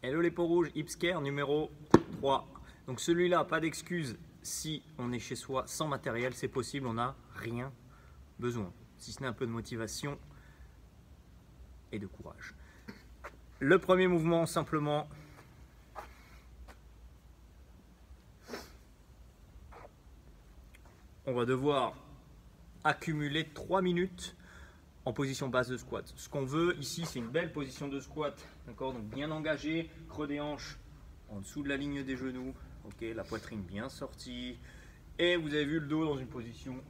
Hello les peaux rouges, Hipscare numéro 3. Donc celui-là, pas d'excuse si on est chez soi sans matériel, c'est possible, on n'a rien besoin. Si ce n'est un peu de motivation et de courage. Le premier mouvement, simplement, on va devoir accumuler 3 minutes en position basse de squat. Ce qu'on veut ici, c'est une belle position de squat, d'accord? Donc bien engagé, creux des hanches en dessous de la ligne des genoux, ok, la poitrine bien sortie, et vous avez vu le dos dans une position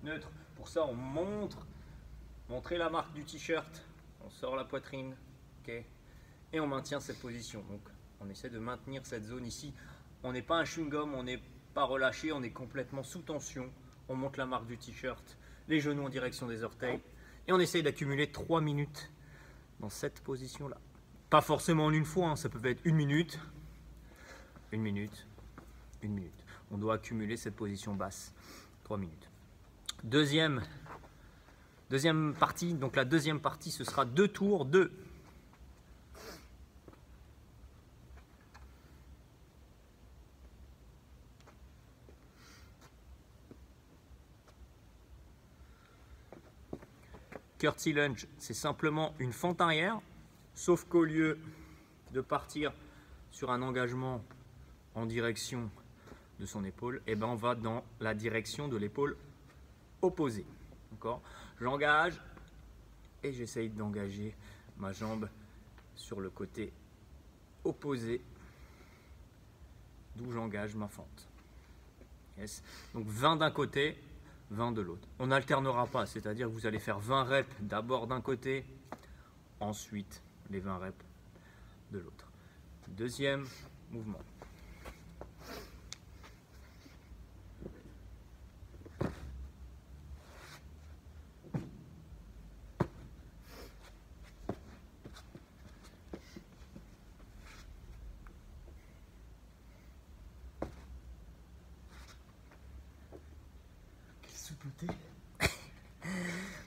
neutre. Pour ça, on montrer la marque du t-shirt, on sort la poitrine, ok, et on maintient cette position. Donc on essaie de maintenir cette zone ici. On n'est pas un chewing-gum, on n'est pas relâché, on est complètement sous tension. On monte la marque du t-shirt, les genoux en direction des orteils. Et on essaye d'accumuler 3 minutes dans cette position-là. Pas forcément en une fois, hein, ça peut être 1 minute, 1 minute, 1 minute. On doit accumuler cette position basse, 3 minutes. Deuxième partie, donc la deuxième partie, ce sera 2 tours de curtsy lunge, c'est simplement une fente arrière, sauf qu'au lieu de partir sur un engagement en direction de son épaule, et ben on va dans la direction de l'épaule opposée. D'accord ? J'engage et j'essaye d'engager ma jambe sur le côté opposé, d'où j'engage ma fente. Yes. Donc 20 d'un côté, 20 de l'autre. On n'alternera pas, c'est-à-dire que vous allez faire 20 reps d'abord d'un côté, ensuite les 20 reps de l'autre. Deuxième mouvement.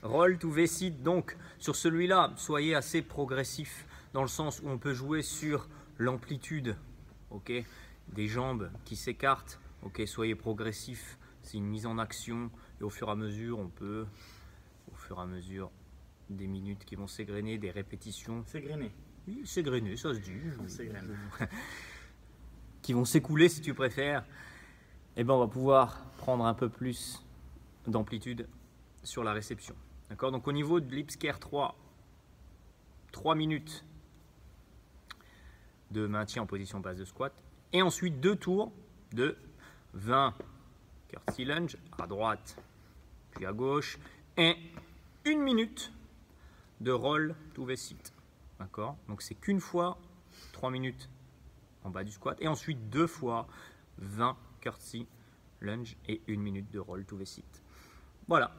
Roll to V-sit, donc sur celui-là, soyez assez progressif dans le sens où on peut jouer sur l'amplitude, ok, des jambes qui s'écartent, ok, soyez progressif, c'est une mise en action et au fur et à mesure, on peut, au fur et à mesure, des minutes qui vont s'égrener, des répétitions. S'égrener. Oui, s'égrener, ça se dit. S'égrène. Qui vont s'écouler si tu préfères. Et ben on va pouvoir prendre un peu plus d'amplitude sur la réception. D'accord? Donc au niveau de l'Hipscare 3 minutes de maintien en position basse de squat. Et ensuite 2 tours de 20 curtsy lunge à droite puis à gauche. Et 1 minute de roll to V-sit. D'accord? Donc c'est qu'une fois 3 minutes en bas du squat. Et ensuite 2 fois 20 curtsy lunge et 1 minute de roll to V-sit. Voilà.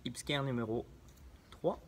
Hipscare numéro 3.